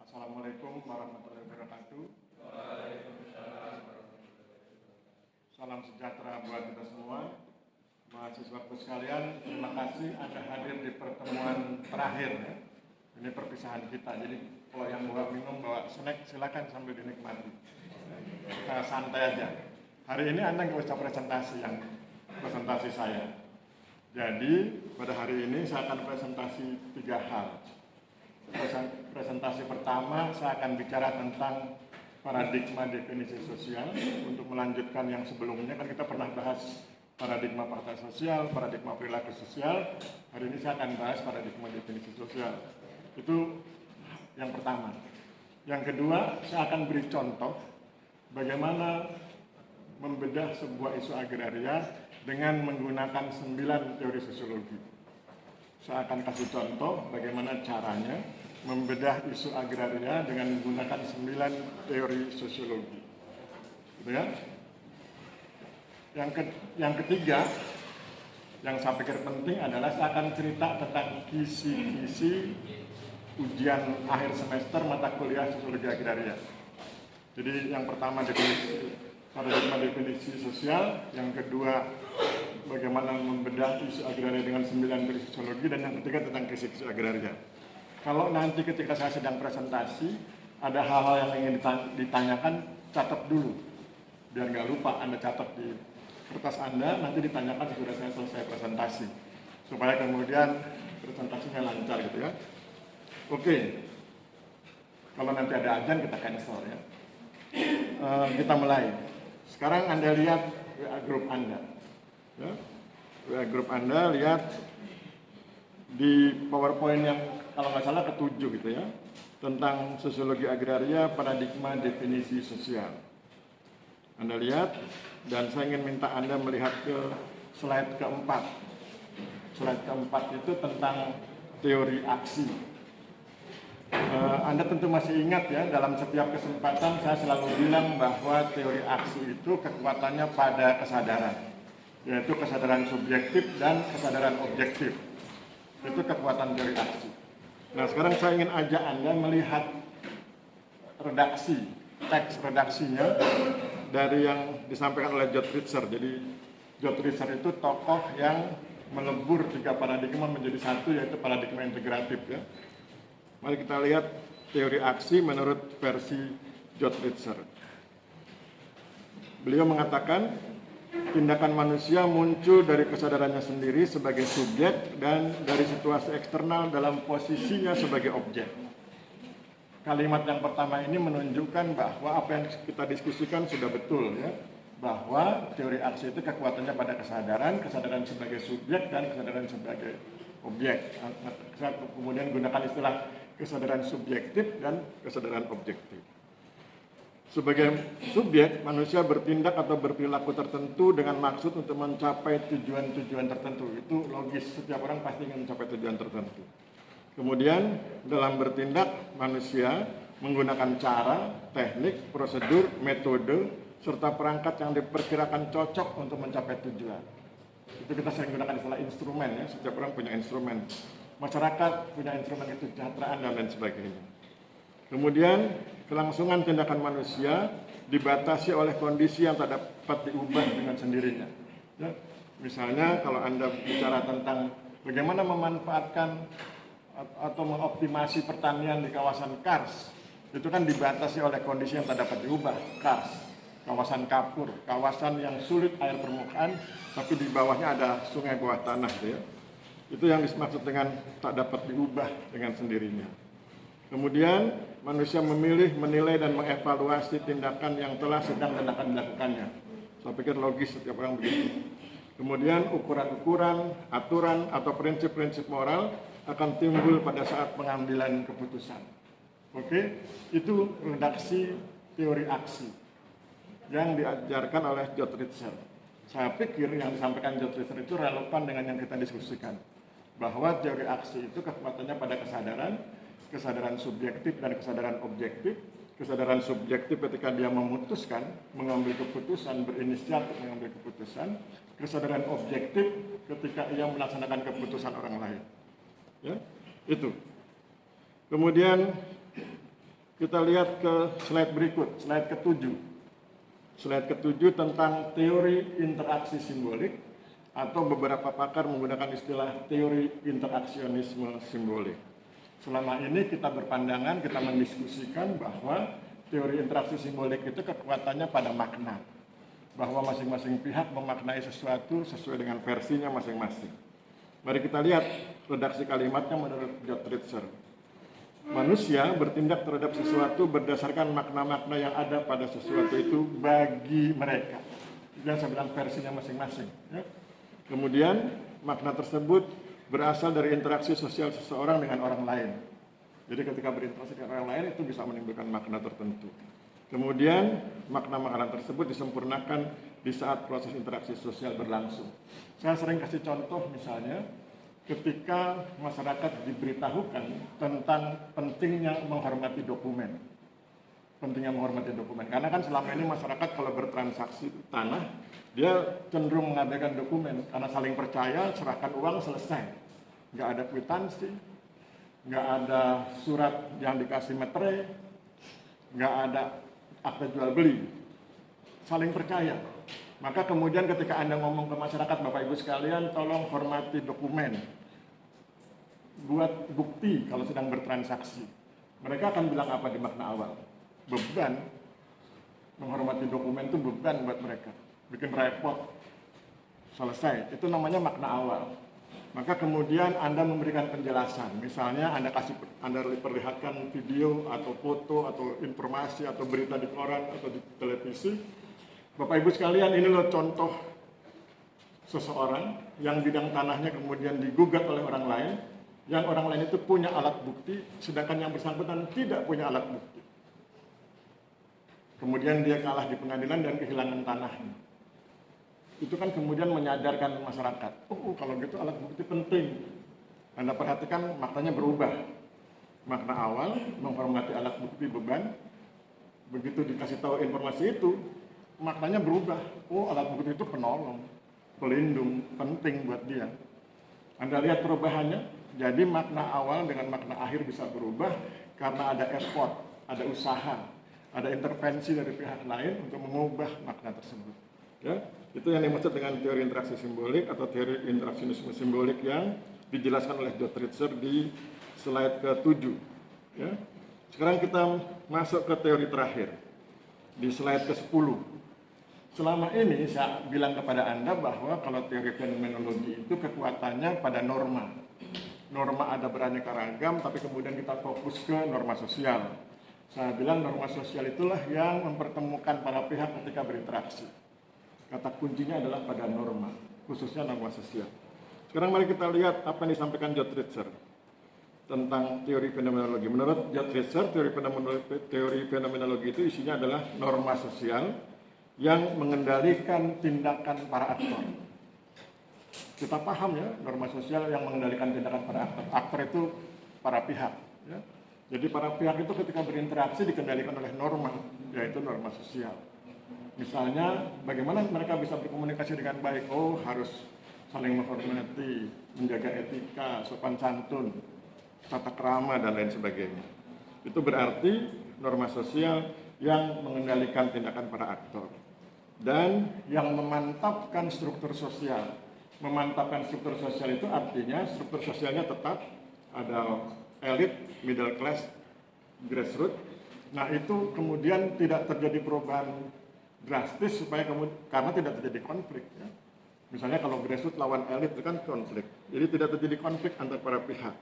Assalamualaikum warahmatullahi wabarakatuh. Salam sejahtera buat kita semua. Mahasiswa sekalian, terima kasih Anda hadir di pertemuan terakhir ya. Ini perpisahan kita. Jadi kalau yang bawa minum, bawa snack, silakan sambil dinikmati. Santai aja. Hari ini Anda nggak usah presentasi saya. Jadi pada hari ini saya akan presentasi 3 hal. Presentasi pertama saya akan bicara tentang paradigma definisi sosial. Untuk melanjutkan yang sebelumnya kan kita pernah bahas paradigma partai sosial, paradigma perilaku sosial. Hari ini saya akan bahas paradigma definisi sosial. Itu yang pertama. Yang kedua, saya akan beri contoh bagaimana membedah sebuah isu agraria dengan menggunakan 9 teori sosiologi. Saya akan kasih contoh bagaimana caranya membedah isu agraria dengan menggunakan 9 teori sosiologi. Gitu ya. Yang ketiga, yang saya pikir penting adalah saya akan cerita tentang kisi-kisi ujian akhir semester mata kuliah sosiologi agraria. Jadi yang pertama paradigma definisi sosial, yang kedua bagaimana membedah isu agraria dengan 9 teori sosiologi, dan yang ketiga tentang kisi-kisi agraria. Kalau nanti ketika saya sedang presentasi ada hal-hal yang ingin ditanyakan, catat dulu biar nggak lupa. Anda catat di kertas Anda, nanti ditanyakan sesudah saya selesai presentasi supaya kemudian presentasinya lancar gitu ya. Oke, kalau nanti ada azan kita cancel ya. Kita mulai. Sekarang Anda lihat WA grup Anda ya. WA grup Anda lihat di PowerPoint yang kalau nggak salah ke-7 gitu ya, tentang sosiologi agraria, paradigma definisi sosial. Anda lihat, dan saya ingin minta Anda melihat ke slide keempat. Slide keempat itu tentang teori aksi. Anda tentu masih ingat ya, dalam setiap kesempatan saya selalu bilang bahwa teori aksi itu kekuatannya pada kesadaran, yaitu kesadaran subjektif dan kesadaran objektif. Itu kekuatan teori aksi. Nah, sekarang saya ingin ajak Anda melihat teks redaksinya dari yang disampaikan oleh George Ritzer. Jadi George Ritzer itu tokoh yang melebur 3 paradigma menjadi satu, yaitu paradigma integratif ya. Mari kita lihat teori aksi menurut versi George Ritzer. Beliau mengatakan tindakan manusia muncul dari kesadarannya sendiri sebagai subjek dan dari situasi eksternal dalam posisinya sebagai objek. Kalimat yang pertama ini menunjukkan bahwa apa yang kita diskusikan sudah betul ya, bahwa teori aksi itu kekuatannya pada kesadaran sebagai subjek dan kesadaran sebagai objek. Saya kemudian gunakan istilah kesadaran subjektif dan kesadaran objektif. Sebagai subjek, manusia bertindak atau berperilaku tertentu dengan maksud untuk mencapai tujuan-tujuan tertentu. Itu logis, setiap orang pasti ingin mencapai tujuan tertentu. Kemudian, dalam bertindak, manusia menggunakan cara, teknik, prosedur, metode, serta perangkat yang diperkirakan cocok untuk mencapai tujuan. Itu kita sering gunakan istilah instrumen ya, setiap orang punya instrumen. Masyarakat punya instrumen kesejahteraan dan lain sebagainya. Kemudian kelangsungan tindakan manusia dibatasi oleh kondisi yang tak dapat diubah dengan sendirinya. Ya, misalnya kalau Anda bicara tentang bagaimana memanfaatkan atau mengoptimasi pertanian di kawasan kars, itu kan dibatasi oleh kondisi yang tak dapat diubah. Kars, kawasan kapur, kawasan yang sulit air permukaan, tapi di bawahnya ada sungai bawah tanah gitu ya. Itu yang dimaksud dengan tak dapat diubah dengan sendirinya. Kemudian manusia memilih, menilai, dan mengevaluasi tindakan yang telah sedang dan akan dilakukannya. Saya pikir logis setiap orang begitu. Kemudian ukuran-ukuran, aturan, atau prinsip-prinsip moral akan timbul pada saat pengambilan keputusan. Oke, itu redaksi teori aksi yang diajarkan oleh George Ritzer. Saya pikir yang disampaikan George Ritzer itu relevan dengan yang kita diskusikan. Bahwa teori aksi itu kekuatannya pada kesadaran subjektif dan kesadaran objektif. Kesadaran subjektif ketika dia memutuskan, mengambil keputusan, berinisiatif mengambil keputusan. Kesadaran objektif ketika ia melaksanakan keputusan orang lain. Ya, itu. Kemudian Kita lihat ke slide berikut, slide ke-7. Slide ke-7 tentang teori interaksi simbolik, atau beberapa pakar menggunakan istilah teori interaksionisme simbolik. Selama ini kita berpandangan, kita mendiskusikan bahwa teori interaksi simbolik itu kekuatannya pada makna. Bahwa masing-masing pihak memaknai sesuatu sesuai dengan versinya masing-masing. Mari kita lihat redaksi kalimatnya menurut Jotritzer. Manusia bertindak terhadap sesuatu berdasarkan makna-makna yang ada pada sesuatu itu bagi mereka. Itu yang saya bilang versinya masing-masing. Ya. Kemudian makna tersebut berasal dari interaksi sosial seseorang dengan orang lain. Jadi ketika berinteraksi dengan orang lain itu bisa menimbulkan makna tertentu. Kemudian makna-makna tersebut disempurnakan di saat proses interaksi sosial berlangsung. Saya sering kasih contoh misalnya ketika masyarakat diberitahukan tentang pentingnya menghormati dokumen. Pentingnya menghormati dokumen. Karena kan selama ini masyarakat kalau bertransaksi tanah, dia cenderung mengabaikan dokumen. Karena saling percaya, serahkan uang, selesai. Nggak ada kwitansi, nggak ada surat yang dikasih meterai, nggak ada akta jual beli. Saling percaya. Maka kemudian ketika Anda ngomong ke masyarakat, Bapak Ibu sekalian, tolong hormati dokumen. Buat bukti kalau sedang bertransaksi. Mereka akan bilang apa di makna awal? Beban. Menghormati dokumen itu beban buat mereka. Bikin repot. Selesai. Itu namanya makna awal. Maka kemudian Anda memberikan penjelasan. Misalnya Anda perlihatkan video atau foto atau informasi atau berita di koran atau di televisi. Bapak Ibu sekalian, ini loh contoh seseorang yang bidang tanahnya kemudian digugat oleh orang lain, yang orang lain itu punya alat bukti, sedangkan yang bersangkutan tidak punya alat bukti. Kemudian dia kalah di pengadilan dan kehilangan tanahnya. Itu kan kemudian menyadarkan masyarakat, kalau gitu alat bukti penting. Anda perhatikan maknanya berubah. Makna awal, menghormati alat bukti beban, begitu dikasih tahu informasi itu, maknanya berubah. Alat bukti itu penolong, pelindung, penting buat dia. Anda lihat perubahannya, jadi makna awal dengan makna akhir bisa berubah karena ada effort, ada usaha, ada intervensi dari pihak lain untuk mengubah makna tersebut. Ya, itu yang dimaksud dengan teori interaksi simbolik atau teori interaksionisme simbolik yang dijelaskan oleh Jotritzer di slide ke-7. Ya. Sekarang kita masuk ke teori terakhir di slide ke-10. Selama ini saya bilang kepada Anda bahwa kalau teori fenomenologi itu kekuatannya pada norma. Norma ada beraneka ragam, tapi kemudian kita fokus ke norma sosial. Saya bilang norma sosial itulah yang mempertemukan para pihak ketika berinteraksi. Kata kuncinya adalah pada norma, khususnya norma sosial. Sekarang mari kita lihat apa yang disampaikan Jotritzer tentang teori fenomenologi. Menurut Jotritzer, teori fenomenologi itu isinya adalah norma sosial yang mengendalikan tindakan para aktor. Kita paham ya, norma sosial yang mengendalikan tindakan para aktor. Aktor itu para pihak. Ya. Jadi para pihak itu ketika berinteraksi dikendalikan oleh norma, yaitu norma sosial. Misalnya, bagaimana mereka bisa berkomunikasi dengan baik? Harus saling menghormati, menjaga etika, sopan santun, tata krama, dan lain sebagainya. Itu berarti norma sosial yang mengendalikan tindakan para aktor. Dan yang memantapkan struktur sosial. Memantapkan struktur sosial itu artinya struktur sosialnya tetap ada elit, middle class, grassroots. Nah itu kemudian tidak terjadi perubahan drastis karena tidak terjadi konflik. Ya. Misalnya kalau grassroots lawan elit itu kan konflik. Jadi tidak terjadi konflik antar para pihak.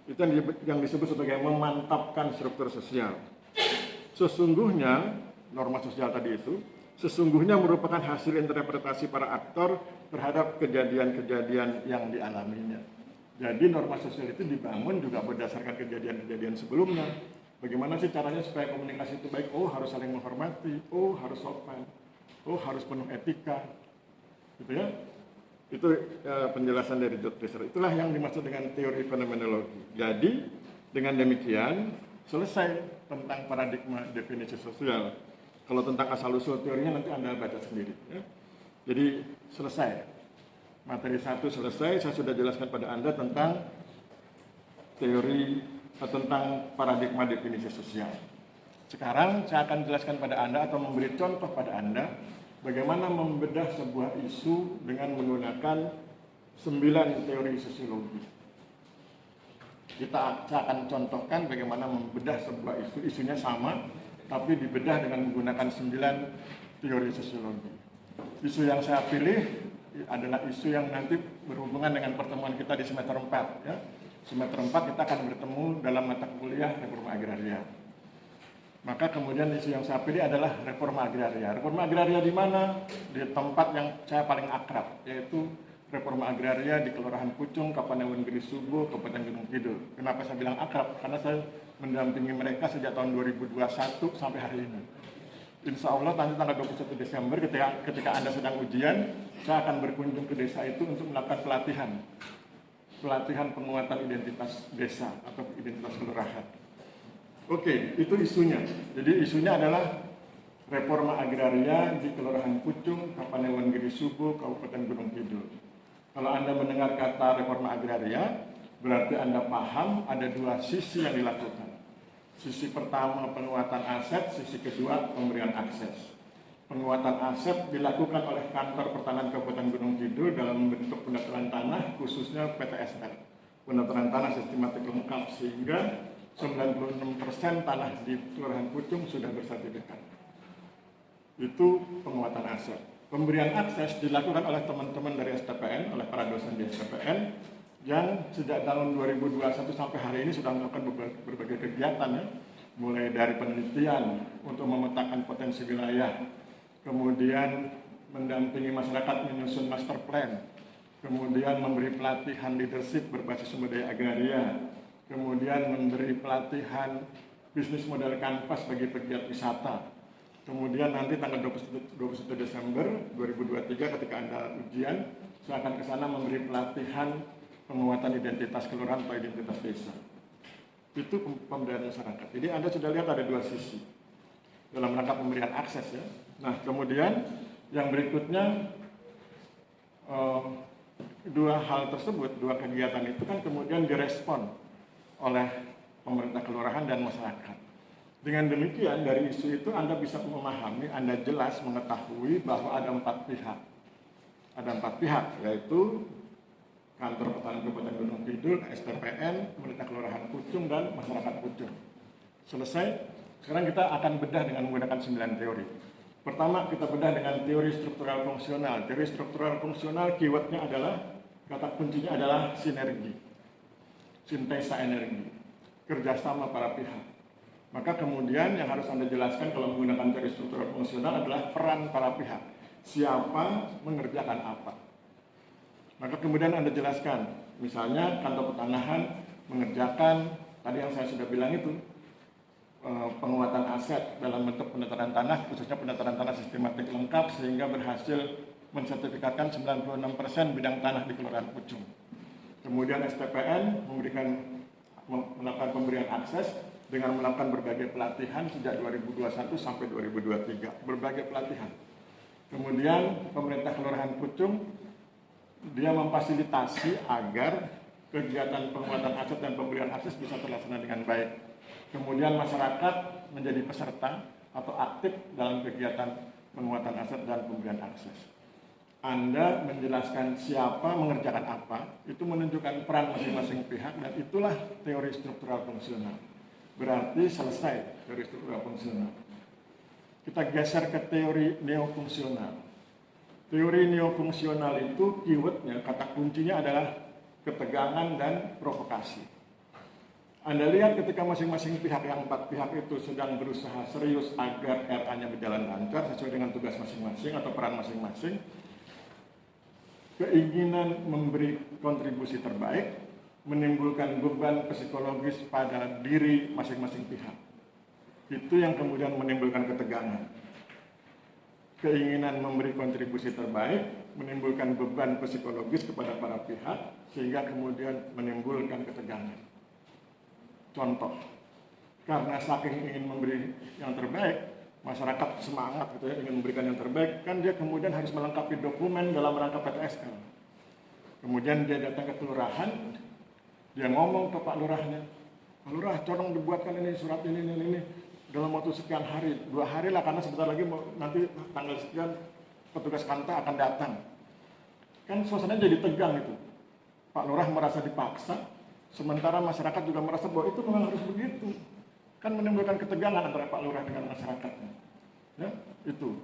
Itu yang disebut sebagai memantapkan struktur sosial. Sesungguhnya norma sosial tadi itu sesungguhnya merupakan hasil interpretasi para aktor terhadap kejadian-kejadian yang dialaminya. Jadi norma sosial itu dibangun juga berdasarkan kejadian-kejadian sebelumnya. Bagaimana sih caranya supaya komunikasi itu baik? Harus saling menghormati, harus sopan, harus penuh etika, gitu ya. Itu penjelasan dari Jotritzer. Itulah yang dimaksud dengan teori fenomenologi. Jadi dengan demikian selesai tentang paradigma definisi sosial. Kalau tentang asal-usul teorinya nanti Anda baca sendiri. Ya. Jadi selesai. Materi 1 selesai, saya sudah jelaskan pada Anda tentang teori tentang paradigma definisi sosial. Sekarang saya akan jelaskan pada Anda atau memberi contoh pada Anda bagaimana membedah sebuah isu dengan menggunakan 9 teori sosiologi. Saya akan contohkan bagaimana membedah sebuah isu, isunya sama, tapi dibedah dengan menggunakan 9 teori sosiologi. Isu yang saya pilih adalah isu yang nanti berhubungan dengan pertemuan kita di semester 4. Ya. Semester 4 kita akan bertemu dalam mata kuliah reforma agraria. Maka kemudian isu yang saya pilih adalah reforma agraria. Reforma agraria di mana? Di tempat yang saya paling akrab, yaitu reforma agraria di Kelurahan Pucung, Kapanewon Gede Subuh, Kabupaten Gunung Kidul. Kenapa saya bilang akrab? Karena saya mendampingi mereka sejak tahun 2021 sampai hari ini. Insya Allah nanti tanggal 21 Desember ketika Anda sedang ujian, saya akan berkunjung ke desa itu untuk melakukan pelatihan penguatan identitas desa atau identitas kelurahan. Oke, itu isunya. Jadi isunya adalah reforma agraria di Kelurahan Pucung, Kapanewon Gede Subuh, Kabupaten Gunung Kidul. Kalau Anda mendengar kata reforma agraria, berarti Anda paham ada 2 sisi yang dilakukan. Sisi pertama penguatan aset, sisi kedua pemberian akses. Penguatan aset dilakukan oleh Kantor Pertanahan Kabupaten Gunung Kidul dalam bentuk pendaftaran tanah, khususnya PTSL, pendaftaran tanah sistematik lengkap, sehingga 96% tanah di Kelurahan Pucung sudah bersertifikat. Itu penguatan aset. Pemberian akses dilakukan oleh teman-teman dari STPN, oleh para dosen di STPN, yang sejak tahun 2021 sampai hari ini sudah melakukan berbagai kegiatan, ya, mulai dari penelitian untuk memetakan potensi wilayah, kemudian mendampingi masyarakat menyusun master plan, kemudian memberi pelatihan leadership berbasis sumber daya agraria, kemudian memberi pelatihan bisnis model kanvas bagi pegiat wisata. Kemudian nanti tanggal 21 Desember 2023 ketika Anda ujian, saya akan ke sana memberi pelatihan penguatan identitas kelurahan atau identitas desa. Itu pemberdayaan masyarakat. Jadi Anda sudah lihat ada 2 sisi dalam rangka pemberian akses, ya. Nah, kemudian yang berikutnya 2 hal tersebut, 2 kegiatan itu kan kemudian direspon oleh pemerintah kelurahan dan masyarakat. Dengan demikian dari isu itu Anda bisa memahami, Anda jelas mengetahui bahwa ada 4 pihak. Ada 4 pihak, yaitu Kantor Pertanahan Kabupaten Gunung Kidul, STPN, pemerintah Kelurahan Pucung, dan masyarakat Pucung. Selesai. Sekarang kita akan bedah dengan menggunakan 9 teori. Pertama, kita bedah dengan teori struktural fungsional. Teori struktural fungsional keywordnya adalah, kata kuncinya adalah sinergi, sintesa energi, kerjasama para pihak. Maka kemudian yang harus Anda jelaskan kalau menggunakan teori struktural fungsional adalah peran para pihak. Siapa mengerjakan apa. Maka kemudian Anda jelaskan, misalnya kantor pertanahan mengerjakan, tadi yang saya sudah bilang itu, penguatan aset dalam bentuk pendaftaran tanah, khususnya pendaftaran tanah sistematik lengkap, sehingga berhasil mensertifikatkan 96% bidang tanah di Kelurahan Pucung. Kemudian STPN melakukan pemberian akses dengan melakukan berbagai pelatihan sejak 2021 sampai 2023, berbagai pelatihan. Kemudian pemerintah Kelurahan Pucung dia memfasilitasi agar kegiatan penguatan aset dan pemberian akses bisa terlaksana dengan baik. Kemudian masyarakat menjadi peserta atau aktif dalam kegiatan penguatan aset dan pemberian akses. Anda menjelaskan siapa mengerjakan apa, itu menunjukkan peran masing-masing pihak, dan itulah teori struktural fungsional. Berarti selesai teori struktural fungsional. Kita geser ke teori neofungsional. Teori neofungsional itu keywordnya, kata kuncinya adalah ketegangan dan provokasi. Anda lihat ketika masing-masing pihak, yang 4 pihak itu sedang berusaha serius agar RA-nya berjalan lancar sesuai dengan tugas masing-masing atau peran masing-masing, keinginan memberi kontribusi terbaik menimbulkan beban psikologis pada diri masing-masing pihak. Itu yang kemudian menimbulkan ketegangan. Keinginan memberi kontribusi terbaik menimbulkan beban psikologis kepada para pihak, sehingga kemudian menimbulkan ketegangan. Contoh, karena saking ingin memberi yang terbaik, masyarakat semangat gitu ya, ingin memberikan yang terbaik, kan dia kemudian harus melengkapi dokumen dalam rangka PTSL. Kemudian dia datang ke kelurahan, dia ngomong ke Pak Lurahnya, Pak Lurah, tolong dibuatkan ini surat ini dalam waktu sekian hari, 2 hari lah, karena sebentar lagi nanti tanggal sekian petugas Kanta akan datang. Kan suasananya jadi tegang itu. Pak Lurah merasa dipaksa, sementara masyarakat juga merasa bahwa itu memang harus begitu. Kan menimbulkan ketegangan antara Pak Lurah dengan masyarakatnya. Ya, itu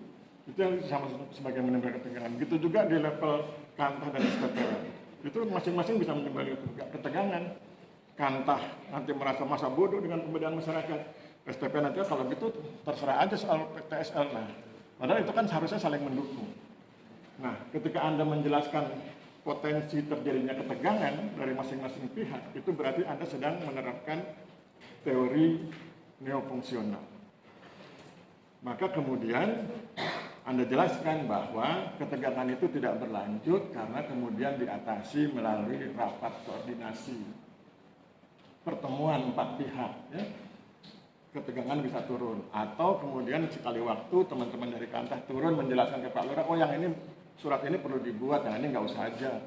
yang sama sebagai menimbulkan ketegangan. Begitu juga di level Kantah dan STPN. Itu masing-masing bisa menimbulkan ketegangan. Kantah nanti merasa masa bodoh dengan pembedaan masyarakat. STPN nanti kalau gitu terserah aja soal PTSL. Nah, padahal itu kan seharusnya saling mendukung. Nah, ketika Anda menjelaskan potensi terjadinya ketegangan dari masing-masing pihak, itu berarti Anda sedang menerapkan teori neofungsional. Maka kemudian Anda jelaskan bahwa ketegangan itu tidak berlanjut karena kemudian diatasi melalui rapat koordinasi, pertemuan 4 pihak, ya. Ketegangan bisa turun. Atau kemudian sekali waktu teman-teman dari Kantah turun menjelaskan ke Pak Lurah, oh yang ini surat ini perlu dibuat, yang ini nggak usah aja.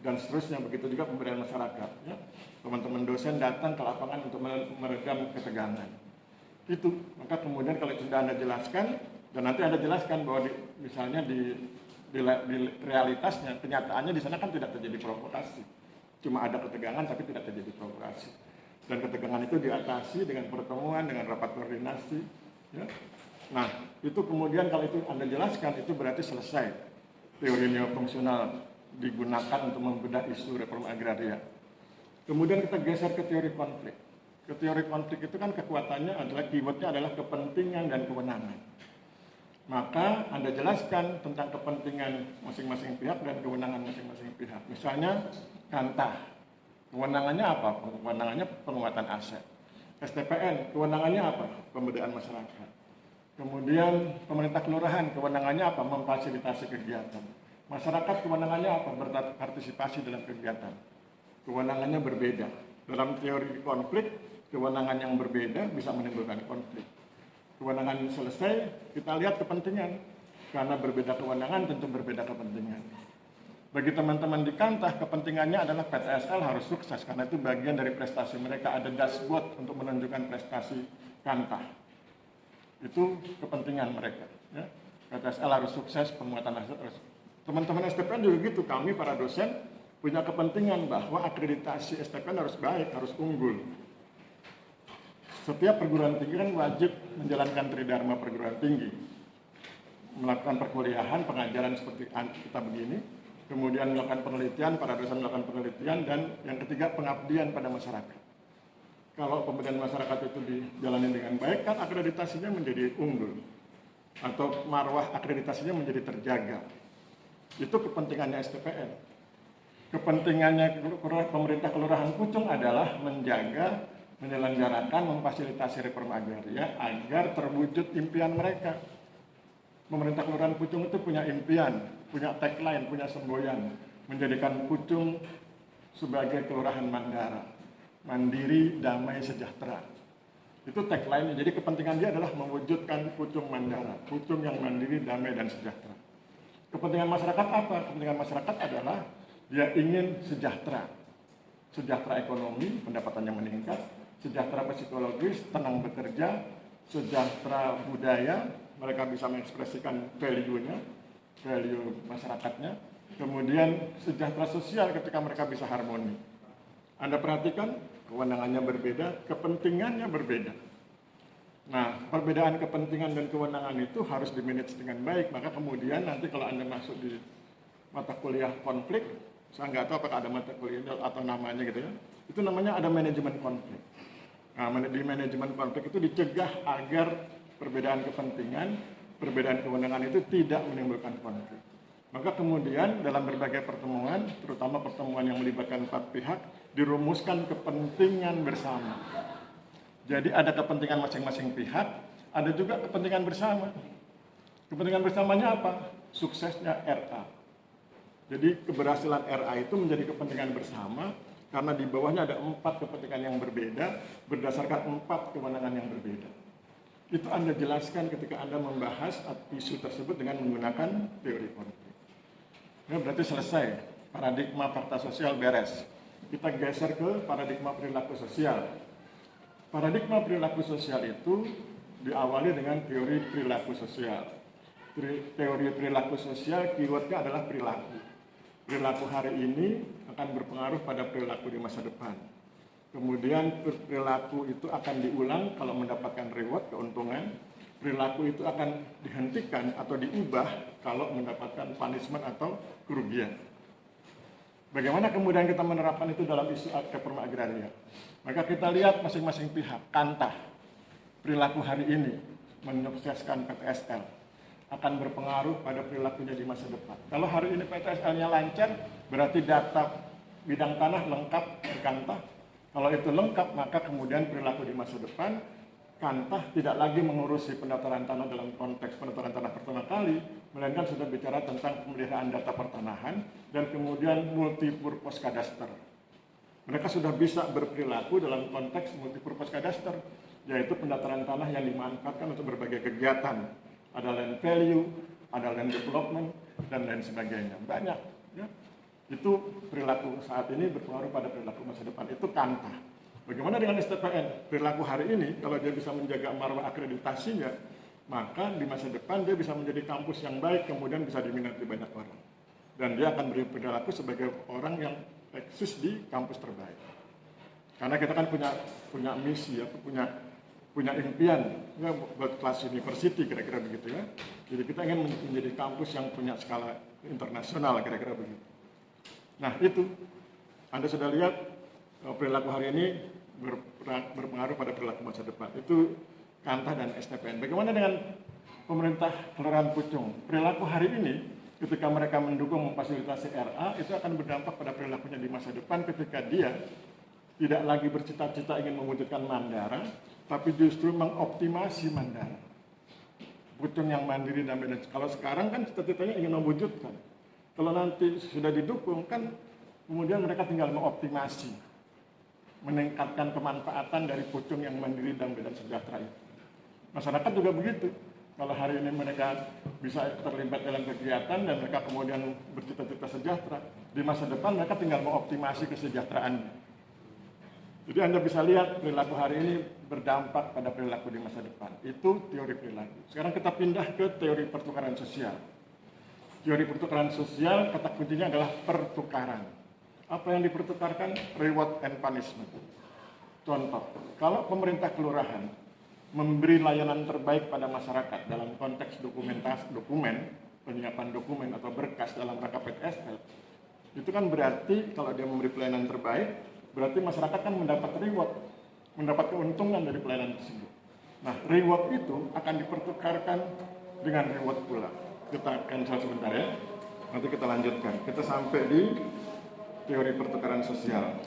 Dan seterusnya, begitu juga pemberdayaan masyarakat. Ya. Teman-teman dosen datang ke lapangan untuk meredam ketegangan. Itu, maka kemudian kalau itu sudah Anda jelaskan, dan nanti Anda jelaskan bahwa misalnya di realitasnya, kenyataannya di sana kan tidak terjadi provokasi. Cuma ada ketegangan tapi tidak terjadi provokasi. Dan ketegangan itu diatasi dengan pertemuan, dengan rapat koordinasi. Ya. Nah, itu kemudian kalau itu Anda jelaskan, itu berarti selesai. Teori neofungsional digunakan untuk membedah isu reforma agraria. Kemudian kita geser ke teori konflik. Ke teori konflik itu kan kekuatannya adalah, keywordnya adalah kepentingan dan kewenangan. Maka Anda jelaskan tentang kepentingan masing-masing pihak dan kewenangan masing-masing pihak. Misalnya Kantah, kewenangannya apa? Kewenangannya penguatan aset. STPN, kewenangannya apa? Pemberdayaan masyarakat. Kemudian pemerintah kelurahan, kewenangannya apa? Memfasilitasi kegiatan. Masyarakat, kewenangannya apa? Berpartisipasi dalam kegiatan. Kewenangannya berbeda. Dalam teori konflik, kewenangan yang berbeda bisa menimbulkan konflik. Kewenangan selesai, kita lihat kepentingan. Karena berbeda kewenangan, tentu berbeda kepentingan. Bagi teman-teman di Kantah, kepentingannya adalah PTSL harus sukses, karena itu bagian dari prestasi mereka. Ada dashboard untuk menunjukkan prestasi Kantah. Itu kepentingan mereka. Ya. PTSL harus sukses, penguatan aset harus. Teman-teman STPN juga gitu, kami para dosen punya kepentingan bahwa akreditasi STPN harus baik, harus unggul. Setiap perguruan tinggi kan wajib menjalankan tridharma perguruan tinggi. Melakukan perkuliahan, pengajaran seperti kita begini, kemudian melakukan penelitian, para dosen melakukan penelitian, dan yang ketiga pengabdian pada masyarakat. Kalau pemberdayaan masyarakat itu dijalani dengan baik, kan akreditasinya menjadi unggul. Atau marwah akreditasinya menjadi terjaga. Itu kepentingannya STPN. Kepentingannya pemerintah Kelurahan Pucung adalah menjaga, menyelenggarakan, memfasilitasi reforma agraria agar terwujud impian mereka. Pemerintah Kelurahan Pucung itu punya impian, punya tagline, punya semboyan, menjadikan Pucung sebagai kelurahan Mandara, mandiri, damai, sejahtera. Itu tagline-nya. Jadi kepentingan dia adalah mewujudkan Pucung Mandara, Pucung yang mandiri, damai, dan sejahtera. Kepentingan masyarakat apa? Kepentingan masyarakat adalah dia ingin sejahtera. Sejahtera ekonomi, pendapatannya meningkat, sejahtera psikologis, tenang bekerja, sejahtera budaya, mereka bisa mengekspresikan value-nya, value masyarakatnya. Kemudian sejahtera sosial ketika mereka bisa harmoni. Anda perhatikan, kewenangannya berbeda, kepentingannya berbeda. Nah, perbedaan kepentingan dan kewenangan itu harus dimanage dengan baik. Maka kemudian nanti kalau Anda masuk di mata kuliah konflik, saya nggak tahu apakah ada mata kuliah atau namanya gitu ya, itu namanya ada manajemen konflik. Nah, di manajemen konflik itu dicegah agar perbedaan kepentingan, perbedaan kewenangan itu tidak menimbulkan konflik. Maka kemudian dalam berbagai pertemuan, terutama pertemuan yang melibatkan 4 pihak, dirumuskan kepentingan bersama. Jadi ada kepentingan masing-masing pihak, ada juga kepentingan bersama. Kepentingan bersamanya apa? Suksesnya RA. Jadi keberhasilan RA itu menjadi kepentingan bersama, karena di bawahnya ada 4 kepentingan yang berbeda, berdasarkan 4 kewenangan yang berbeda. Itu Anda jelaskan ketika Anda membahas isu tersebut dengan menggunakan teori konflik. Ini berarti selesai, paradigma fakta sosial beres. Kita geser ke paradigma perilaku sosial. Paradigma perilaku sosial itu diawali dengan teori perilaku sosial. Teori perilaku sosial keywordnya adalah perilaku. Perilaku hari ini akan berpengaruh pada perilaku di masa depan. Kemudian perilaku itu akan diulang kalau mendapatkan reward, keuntungan. Perilaku itu akan dihentikan atau diubah kalau mendapatkan punishment atau kerugian. Bagaimana kemudian kita menerapkan itu dalam isu reforma agraria? Maka kita lihat masing-masing pihak. Kantah, perilaku hari ini menyukseskan PTSL akan berpengaruh pada perilakunya di masa depan. Kalau hari ini PTSL-nya lancar, berarti data bidang tanah lengkap di Kantah. Kalau itu lengkap, maka kemudian perilaku di masa depan, Kantah tidak lagi mengurusi pendaftaran tanah dalam konteks pendaftaran tanah pertama kali, melainkan sudah bicara tentang pemeliharaan data pertanahan dan kemudian multipurpose kadaster. Mereka sudah bisa berperilaku dalam konteks multipurpose kadaster, yaitu pendaftaran tanah yang dimanfaatkan untuk berbagai kegiatan. Ada land value, ada land development, dan lain sebagainya. Banyak. Ya. Itu perilaku saat ini berpengaruh pada perilaku masa depan. Itu Kantah. Bagaimana dengan STPN? Perilaku hari ini, kalau dia bisa menjaga marwah akreditasinya, maka di masa depan dia bisa menjadi kampus yang baik, kemudian bisa diminati banyak orang. Dan dia akan berperilaku sebagai orang yang eksis di kampus terbaik. Karena kita kan punya misi, punya impian ya, buat kelas university, kira-kira begitu ya. Jadi kita ingin menjadi kampus yang punya skala internasional, kira-kira begitu. Nah itu, Anda sudah lihat perilaku hari ini berpengaruh pada perilaku masa depan. Itu Kantah dan STPN. Bagaimana dengan pemerintah Kelurahan Pucung? Perilaku hari ini ketika mereka mendukung memfasilitasi RA itu akan berdampak pada perilakunya di masa depan ketika dia tidak lagi bercita-cita ingin mewujudkan Mandara, tapi justru mengoptimasi Mandara. Pucung yang mandiri dan beda. Kalau sekarang kan cita-citanya ingin mewujudkan. Kalau nanti sudah didukung kan kemudian mereka tinggal mengoptimasi, meningkatkan kemanfaatan dari Pucung yang mandiri dan beda sejahtera itu. Masyarakat juga begitu. Kalau hari ini mereka bisa terlibat dalam kegiatan dan mereka kemudian bercita-cita sejahtera, di masa depan mereka tinggal mengoptimasi kesejahteraannya. Jadi Anda bisa lihat perilaku hari ini berdampak pada perilaku di masa depan. Itu teori perilaku. Sekarang kita pindah ke teori pertukaran sosial. Teori pertukaran sosial, kata kuncinya adalah pertukaran. Apa yang dipertukarkan? Reward and punishment. Contoh, kalau pemerintah kelurahan memberi layanan terbaik pada masyarakat dalam konteks penyiapan dokumen atau berkas dalam rangka PTSL, itu kan berarti kalau dia memberi pelayanan terbaik, berarti masyarakat kan mendapat reward, mendapat keuntungan dari pelayanan tersebut. Nah, reward itu akan dipertukarkan dengan reward pula. Kita cancel sebentar ya, nanti kita lanjutkan. Kita sampai di teori pertukaran sosial.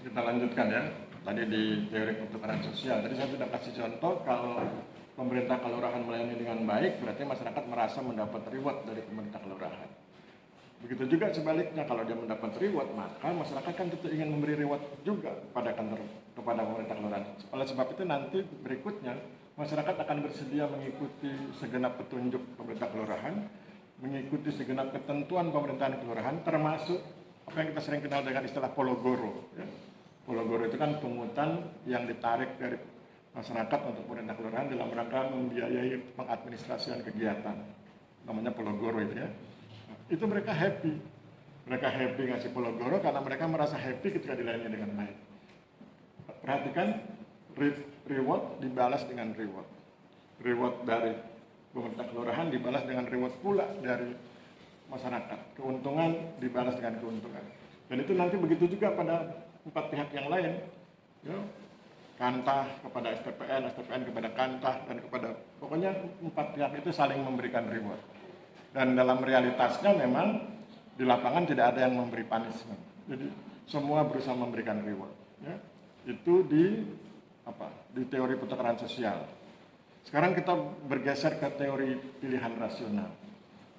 Kita lanjutkan ya. Tadi di teori pertukaran sosial. Tadi saya sudah kasih contoh kalau pemerintah kelurahan melayani dengan baik, berarti masyarakat merasa mendapat reward dari pemerintah kelurahan. Begitu juga sebaliknya, kalau dia mendapat reward, maka masyarakat kan tentu ingin memberi reward juga kepada pemerintah kelurahan. Oleh sebab itu nanti berikutnya, masyarakat akan bersedia mengikuti segenap petunjuk pemerintah kelurahan, mengikuti segenap ketentuan pemerintahan kelurahan, termasuk apa yang kita sering kenal dengan istilah pologoro. Ya. Pologoro itu kan pungutan yang ditarik dari masyarakat untuk pemerintah kelurahan dalam rangka membiayai pengadministrasian kegiatan. Namanya pologoro itu ya. Itu mereka happy. Mereka happy ngasih pologoro karena mereka merasa happy ketika dilayani dengan baik. Perhatikan, reward dibalas dengan reward. Reward dari pemerintah kelurahan dibalas dengan reward pula dari masyarakat. Keuntungan dibalas dengan keuntungan. Dan itu nanti begitu juga pada 4 pihak yang lain. Ya. Kantah kepada STPN, STPN kepada Kantah, dan kepada pokoknya 4 pihak itu saling memberikan reward. Dan dalam realitasnya memang di lapangan tidak ada yang memberi punishment. Jadi semua berusaha memberikan reward. Ya. Itu di teori pertukaran sosial. Sekarang kita bergeser ke teori pilihan rasional.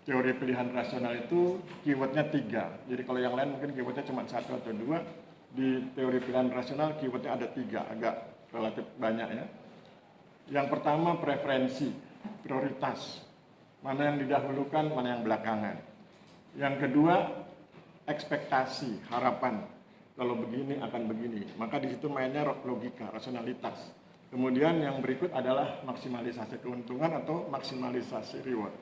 Teori pilihan rasional itu keywordnya 3. Jadi kalau yang lain mungkin keywordnya cuma 1 atau 2. Di teori pilihan rasional keywordnya ada 3, agak relatif banyak ya. Yang pertama preferensi, prioritas. Mana yang didahulukan, mana yang belakangan. Yang kedua ekspektasi, harapan. Kalau begini akan begini. Maka di situ mainnya logika, rasionalitas. Kemudian yang berikut adalah maksimalisasi keuntungan atau maksimalisasi reward.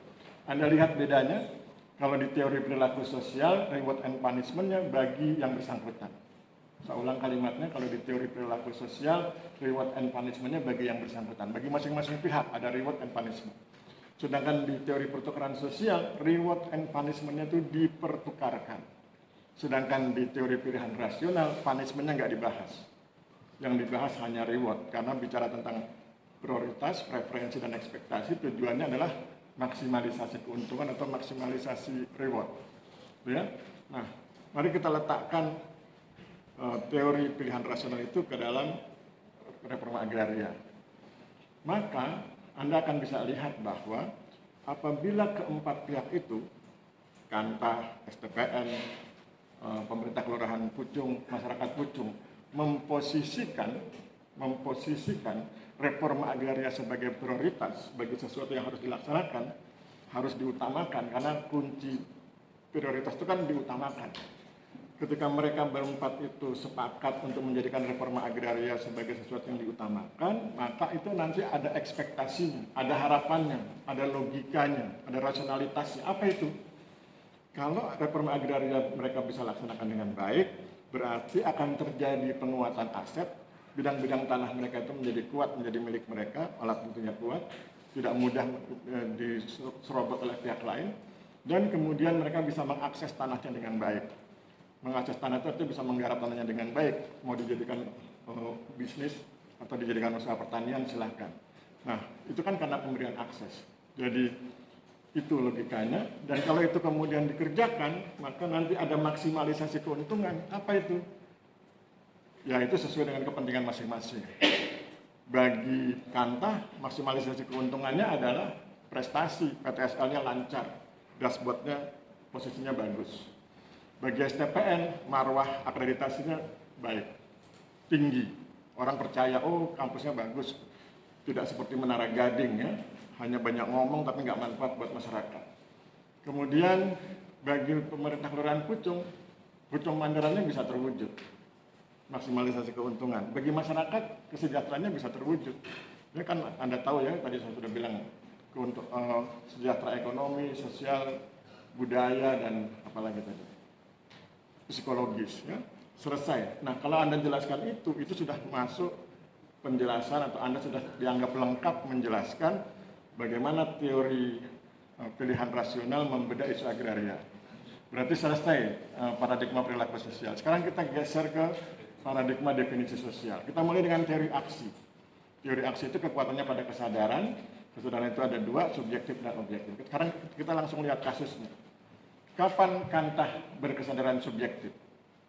Anda lihat bedanya, kalau di teori perilaku sosial, reward and punishment-nya bagi yang bersangkutan. Saya ulang kalimatnya, kalau di teori perilaku sosial, reward and punishment-nya bagi yang bersangkutan. Bagi masing-masing pihak ada reward and punishment. Sedangkan di teori pertukaran sosial, reward and punishment-nya itu dipertukarkan. Sedangkan di teori pilihan rasional, punishment-nya nggak dibahas. Yang dibahas hanya reward, karena bicara tentang prioritas, preferensi, dan ekspektasi, tujuannya adalah maksimalisasi keuntungan atau maksimalisasi reward. Ya? Nah, mari kita letakkan teori pilihan rasional itu ke dalam reforma agraria. Maka Anda akan bisa lihat bahwa apabila keempat pihak itu, Kantah, STPN, pemerintah kelurahan Pucung, masyarakat Pucung, memposisikan reforma agraria sebagai prioritas bagi sesuatu yang harus dilaksanakan, harus diutamakan, karena kunci prioritas itu kan diutamakan. Ketika mereka berempat itu sepakat untuk menjadikan reforma agraria sebagai sesuatu yang diutamakan, maka itu nanti ada ekspektasinya, ada harapannya, ada logikanya, ada rasionalitasnya. Apa itu? Kalau reforma agraria mereka bisa laksanakan dengan baik, berarti akan terjadi penguatan aset, bidang-bidang tanah mereka itu menjadi kuat, menjadi milik mereka, alat buktinya kuat, tidak mudah diserobot oleh pihak lain, dan kemudian mereka bisa mengakses tanahnya dengan baik. Mengakses tanah itu bisa menggarap tanahnya dengan baik, mau dijadikan bisnis atau dijadikan usaha pertanian silahkan. Nah, itu kan karena pemberian akses. Jadi itu logikanya, dan kalau itu kemudian dikerjakan, maka nanti ada maksimalisasi keuntungan. Apa itu? Ya itu sesuai dengan kepentingan masing-masing. Bagi Kantah, maksimalisasi keuntungannya adalah prestasi, PTSL-nya lancar, dashboard-nya posisinya bagus. Bagi STPN, marwah akreditasinya baik, tinggi. Orang percaya, oh kampusnya bagus. Tidak seperti Menara Gading ya, hanya banyak ngomong tapi nggak manfaat buat masyarakat. Kemudian bagi pemerintah kelurahan Pucung mandarannya bisa terwujud. Maksimalisasi keuntungan. Bagi masyarakat, kesejahteraannya bisa terwujud. Ini kan Anda tahu ya, tadi saya sudah bilang, sejahtera ekonomi, sosial, budaya, dan apalagi tadi. Psikologis ya, selesai. Nah kalau Anda jelaskan itu sudah masuk penjelasan atau Anda sudah dianggap lengkap menjelaskan bagaimana teori pilihan rasional membedah isu agraria. Berarti selesai paradigma perilaku sosial. Sekarang kita geser ke paradigma definisi sosial. Kita mulai dengan teori aksi. Teori aksi itu kekuatannya pada kesadaran. Kesadaran itu ada 2, subjektif dan objektif. Sekarang kita langsung lihat kasusnya. Kapan Kantah berkesadaran subjektif?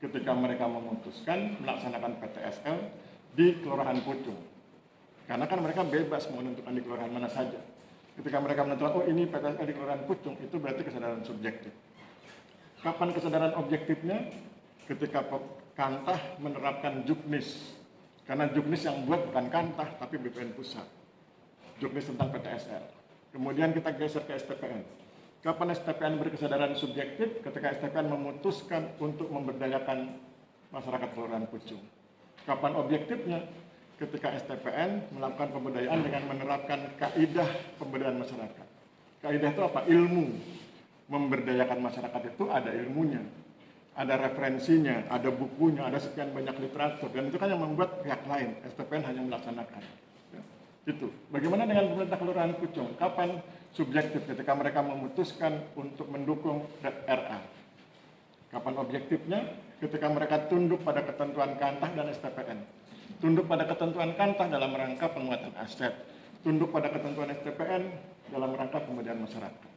ketika mereka memutuskan melaksanakan PTSL di Kelurahan Pucung. Karena kan mereka bebas mau menentukan di kelurahan mana saja. Ketika mereka menentukan, oh ini PTSL di Kelurahan Pucung, itu berarti kesadaran subjektif. Kapan kesadaran objektifnya? Ketika Kantah menerapkan Juknis. Karena Juknis yang buat bukan Kantah, tapi BPN Pusat. Juknis tentang PTSL. Kemudian kita geser ke STPN. Kapan STPN berkesadaran subjektif? Ketika STPN memutuskan untuk memberdayakan masyarakat Kelurahan Pucung. Kapan objektifnya? Ketika STPN melakukan pemberdayaan dengan menerapkan kaidah pemberdayaan masyarakat. Kaidah itu apa? Ilmu. Memberdayakan masyarakat itu ada ilmunya, ada referensinya, ada bukunya, ada sekian banyak literatur, dan itu kan yang membuat pihak lain, STPN hanya melaksanakan. Ya, gitu. Bagaimana dengan pemerintah Kelurahan Pucung? Kapan subjektif? Ketika mereka memutuskan untuk mendukung RA. Kapan objektifnya? Ketika mereka tunduk pada ketentuan Kantah dan STPN. Tunduk pada ketentuan Kantah dalam rangka penguatan aset. Tunduk pada ketentuan STPN dalam rangka pemberdayaan masyarakat.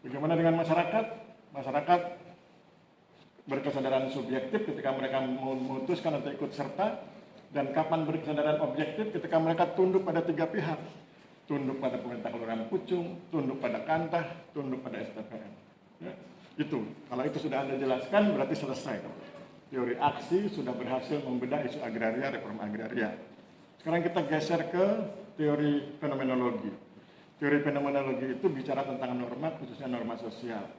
Bagaimana dengan masyarakat? Masyarakat berkesadaran subjektif ketika mereka memutuskan untuk ikut serta, dan kapan berkesadaran objektif? Ketika mereka tunduk pada tiga pihak. Tunduk pada pemerintah Kelurahan Pucung, tunduk pada Kantah, tunduk pada STPN. Ya, itu. Kalau itu sudah Anda jelaskan, berarti selesai. Teori aksi sudah berhasil membedah isu agraria, reforma agraria. Sekarang kita geser ke teori fenomenologi. Teori fenomenologi itu bicara tentang norma, khususnya norma sosial.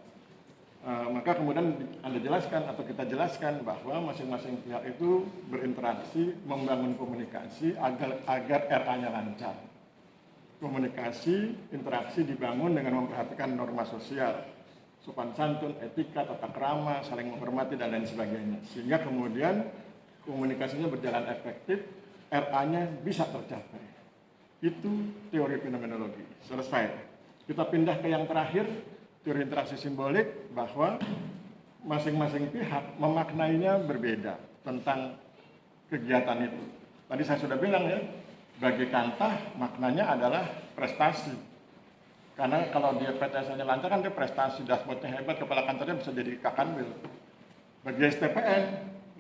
Maka kemudian Anda jelaskan atau kita jelaskan bahwa masing-masing pihak itu berinteraksi, membangun komunikasi agar RA-nya lancar. Komunikasi, interaksi dibangun dengan memperhatikan norma sosial, sopan santun, etika, tata krama, saling menghormati, dan lain sebagainya. Sehingga kemudian komunikasinya berjalan efektif, RA-nya bisa tercapai. Itu teori fenomenologi. Selesai. Kita pindah ke yang terakhir, teori interaksi simbolik, bahwa masing-masing pihak memaknainya berbeda tentang kegiatan itu. Tadi saya sudah bilang ya, bagi Kantah maknanya adalah prestasi. Karena kalau dia PTSL-nya lancar kan dia prestasi, dashboardnya hebat, kepala kantornya bisa jadi kakanwil. Bagi STPN,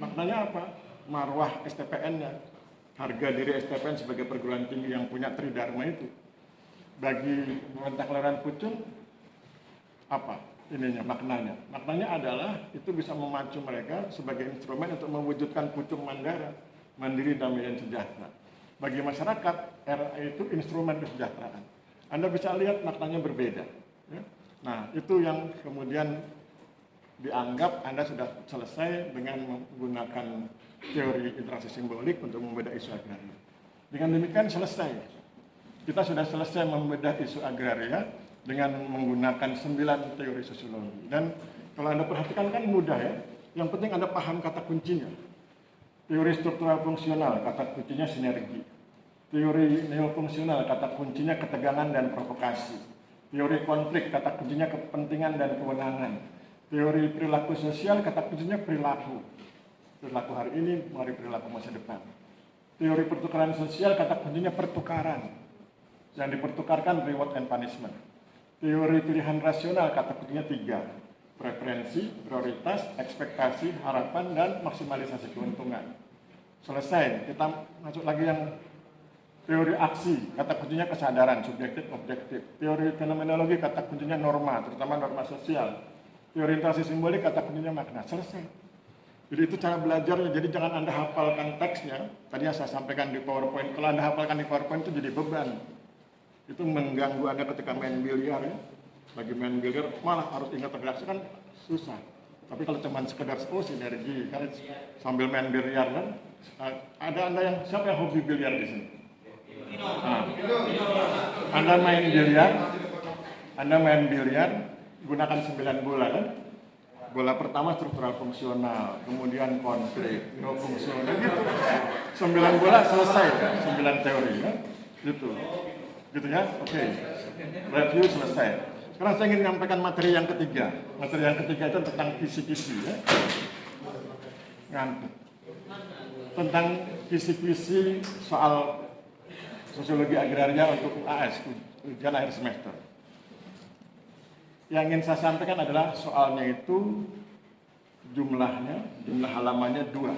maknanya apa? Marwah STPN-nya. Harga diri STPN sebagai perguruan tinggi yang punya tridharma itu. Bagi pemerintah Kelurahan Pucung, apa ininya maknanya? Maknanya adalah itu bisa memacu mereka sebagai instrumen untuk mewujudkan Pucung Mandara, mandiri, damai, dan sejahtera. Bagi masyarakat, RA itu instrumen kesejahteraan. Anda bisa lihat maknanya berbeda. Ya? Nah, itu yang kemudian dianggap Anda sudah selesai dengan menggunakan teori interaksi simbolik untuk membedah isu agraria. Dengan demikian selesai. Kita sudah selesai membedah isu agraria dengan menggunakan 9 teori sosiologi. Dan kalau Anda perhatikan kan mudah ya. Yang penting Anda paham kata kuncinya. Teori struktural fungsional, kata kuncinya sinergi. Teori neofungsional, kata kuncinya ketegangan dan provokasi. Teori konflik, kata kuncinya kepentingan dan kewenangan. Teori perilaku sosial, kata kuncinya perilaku. Perilaku hari ini, mari perilaku masa depan. Teori pertukaran sosial, kata kuncinya pertukaran. Yang dipertukarkan reward and punishment. Teori pilihan rasional, kata kuncinya 3. Preferensi, prioritas, ekspektasi, harapan, dan maksimalisasi keuntungan. Selesai, kita masuk lagi yang teori aksi, kata kuncinya kesadaran, subjektif, objektif. Teori fenomenologi, kata kuncinya norma, terutama norma sosial. Teori interaksi simbolik, kata kuncinya makna. Selesai. Jadi itu cara belajarnya, jadi jangan Anda hafalkan teksnya. Tadi yang saya sampaikan di PowerPoint, kalau Anda hafalkan di PowerPoint itu jadi beban. Itu mengganggu Anda ketika main biliar ya. Bagi main biliar malah harus ingat redaksi kan susah. Tapi kalau cuma sekedar sinergi, kan sambil main biliar kan. Ada Anda yang, siapa yang hobi biliar di sini? Nah, Anda main biliar, gunakan 9 bola kan? Bola pertama struktural fungsional, kemudian konflik, neofungsional gitu. 9 bola selesai, 9 teori kan? Gitu ya? Oke. Review selesai. Sekarang saya ingin menyampaikan materi yang ketiga. Materi yang ketiga itu tentang kisi-kisi ya. Ngantuk. Tentang kisi-kisi soal sosiologi agraria untuk UAS, ujian akhir semester. Yang ingin saya sampaikan adalah soalnya itu jumlah halamannya 2.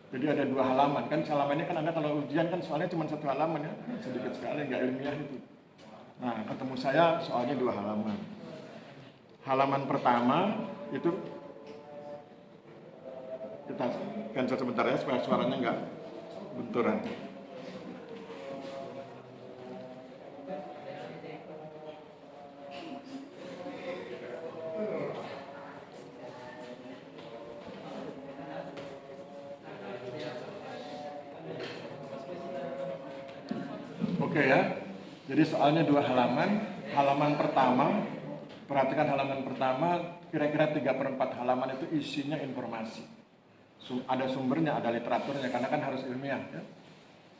Jadi ada 2 halaman, kan halamannya kan Anda kalau ujian kan soalnya cuma 1 halaman ya, sedikit sekali, nggak ilmiah itu. Nah, ketemu saya soalnya 2 halaman. Halaman pertama itu kita cancel sebentar ya supaya suaranya nggak benturan. Oke ya, jadi soalnya 2 halaman. Halaman pertama, perhatikan halaman pertama, kira-kira 3/4 halaman itu isinya informasi. Ada sumbernya, ada literaturnya, karena kan harus ilmiah ya.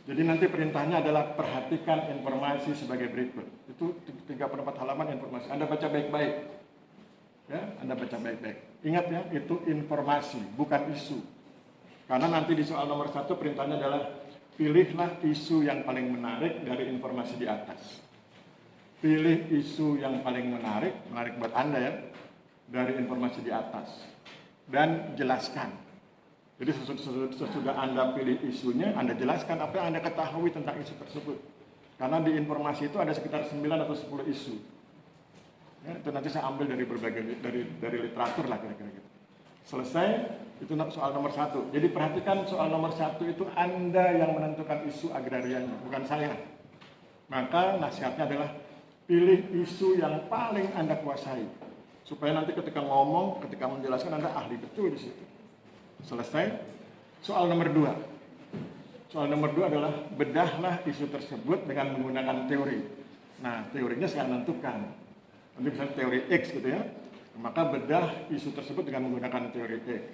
Jadi nanti perintahnya adalah perhatikan informasi sebagai berikut. Itu 3/4 halaman informasi. Anda baca baik-baik. Ya, Anda baca baik-baik. Ingat ya, itu informasi, bukan isu. Karena nanti di soal nomor 1 perintahnya adalah pilihlah isu yang paling menarik dari informasi di atas. Pilih isu yang paling menarik buat Anda ya, dari informasi di atas. Dan jelaskan. Jadi sesudah Anda pilih isunya, Anda jelaskan apa yang Anda ketahui tentang isu tersebut. Karena di informasi itu ada sekitar 9 atau 10 isu. Ya, itu nanti saya ambil dari berbagai dari literatur lah kira-kira gitu. Selesai, itu soal nomor 1. Jadi perhatikan soal nomor 1 itu Anda yang menentukan isu agrarianya, bukan saya. Maka nasihatnya adalah pilih isu yang paling Anda kuasai. Supaya nanti ketika ngomong, ketika menjelaskan Anda ahli betul di situ. Selesai. Soal nomor 2. Soal nomor 2 adalah bedahlah isu tersebut dengan menggunakan teori. Nah, teorinya saya menentukan. Nanti misalnya teori X gitu ya. Maka bedah isu tersebut dengan menggunakan teori X.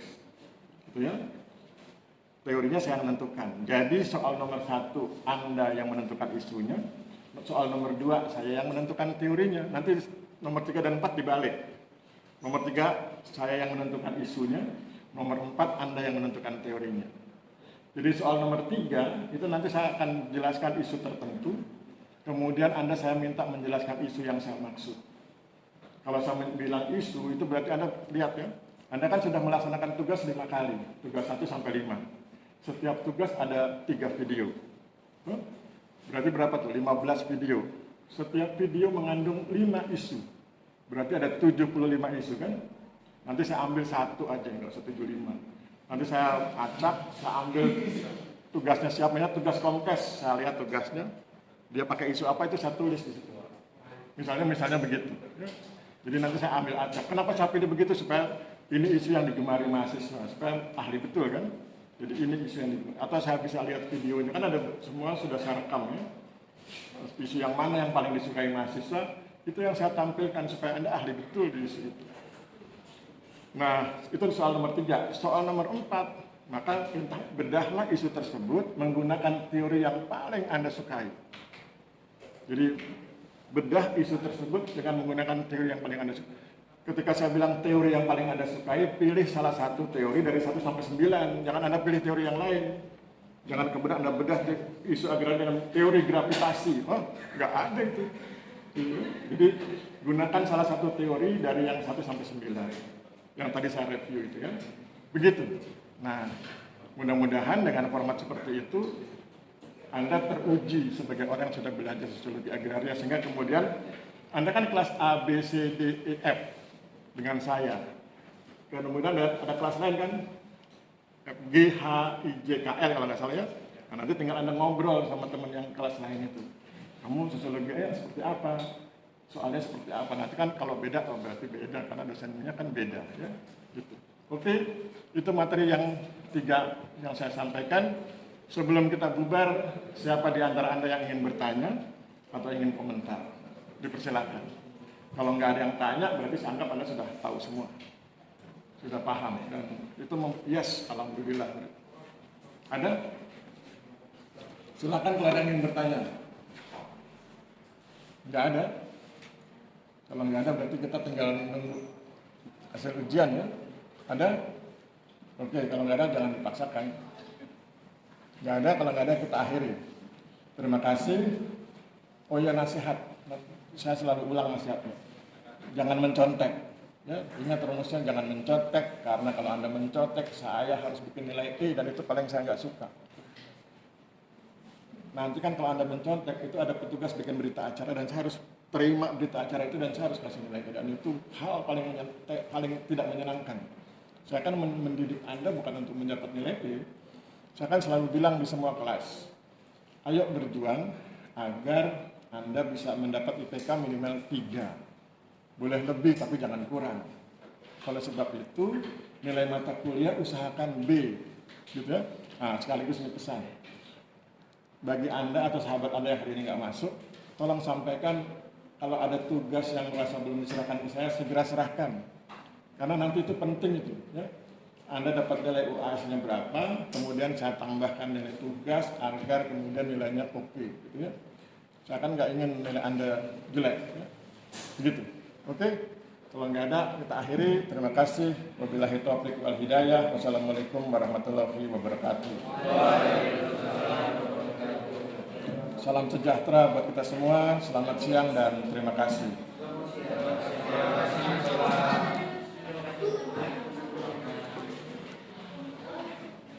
Gitu ya. Teorinya saya menentukan. Jadi soal nomor 1 Anda yang menentukan isunya. Soal nomor 2 saya yang menentukan teorinya. Nanti nomor 3 dan 4 dibalik. Nomor 3 saya yang menentukan isunya. Nomor 4 Anda yang menentukan teorinya. Jadi soal nomor 3 itu nanti saya akan jelaskan isu tertentu. Kemudian saya minta menjelaskan isu yang saya maksud. Kalau saya bilang isu itu berarti Anda lihat ya. Anda kan sudah melaksanakan tugas 5 kali. Tugas 1 sampai 5. Setiap tugas ada 3 video. Berarti berapa tuh? 15 video. Setiap video mengandung 5 isu. Berarti ada 75 isu kan? Nanti saya ambil 1 aja, nggak usah 75. Nanti saya acak, saya ambil tugasnya siapa ya, tugas Komkes. Saya lihat tugasnya, dia pakai isu apa itu saya tulis di situ. Misalnya begitu. Ya. Jadi nanti saya ambil acak. Kenapa saya pilih begitu? Supaya ini isu yang digemari mahasiswa, supaya ahli betul kan? Jadi ini isu yang digemari. Atau saya bisa lihat videonya, kan ada semua sudah saya rekam ya. Isu yang mana yang paling disukai mahasiswa, itu yang saya tampilkan supaya Anda ahli betul di isu itu. Nah, itu soal nomor 3. Soal nomor 4, maka bedahlah isu tersebut menggunakan teori yang paling Anda sukai. Jadi, bedah isu tersebut dengan menggunakan teori yang paling Anda sukai. Ketika saya bilang teori yang paling Anda sukai, pilih salah satu teori dari 1 sampai 9. Jangan Anda pilih teori yang lain. Jangan kemudian Anda bedah isu agraria dengan teori gravitasi. Oh, nggak ada itu. Jadi, gunakan salah satu teori dari yang 1 sampai 9. Yang tadi saya review itu ya. Begitu. Nah, mudah-mudahan dengan format seperti itu Anda teruji sebagai orang yang sudah belajar sosiologi agraria sehingga kemudian Anda kan kelas A, B, C, D, E, F dengan saya. Kemudian ada kelas lain kan F, G, H, I, J, K, L kalau nggak salah ya. Nah, nanti tinggal Anda ngobrol sama teman yang kelas lain itu. Kamu sosiologi seperti apa? Soalnya seperti apa, nanti kan kalau beda, oh berarti beda, karena dosennya kan beda ya, gitu. Oke, itu materi yang 3 yang saya sampaikan. Sebelum kita bubar, siapa di antara Anda yang ingin bertanya atau ingin komentar? Dipersilakan. Kalau nggak ada yang tanya, berarti saya anggap Anda sudah tahu semua, sudah paham, dan itu yes, alhamdulillah. Ada? Silakan kalau ada yang ingin bertanya. Nggak ada? Kalau nggak ada berarti kita tinggal menunggu hasil ujian ya. Ada? Oke, kalau nggak ada jangan dipaksakan. Nggak ada, kalau nggak ada kita akhiri. Terima kasih. Oh ya, nasihat. Saya selalu ulang nasihatnya. Jangan mencontek. Ya, ingat rumusnya, jangan mencontek, karena kalau Anda mencontek, saya harus bikin nilai E, dan itu paling saya nggak suka. Nanti kan kalau Anda mencontek, itu ada petugas bikin berita acara, dan saya harus terima berita acara itu, dan saya harus kasih nilai E, dan itu hal paling tidak menyenangkan. Saya kan mendidik Anda bukan untuk mendapat nilai E. Saya kan selalu bilang di semua kelas, ayo berjuang agar Anda bisa mendapat IPK minimal 3. Boleh lebih tapi jangan kurang. Oleh sebab itu, nilai mata kuliah usahakan B, gitu ya. Nah, sekaligus ini pesan. Bagi Anda atau sahabat Anda yang hari ini nggak masuk, tolong sampaikan kalau ada tugas yang merasa belum diserahkan ke saya, segera serahkan. Karena nanti itu penting itu, ya. Anda dapat nilai UAS-nya berapa, kemudian saya tambahkan nilai tugas agar kemudian nilainya oke, gitu ya. Saya kan nggak ingin nilai Anda jelek, ya. Begitu. Oke, kalau nggak ada, kita akhiri. Terima kasih. Wabillahi taufiq wal hidayah. Wassalamualaikum warahmatullahi wabarakatuh. Salam sejahtera buat kita semua. Selamat siang dan terima kasih.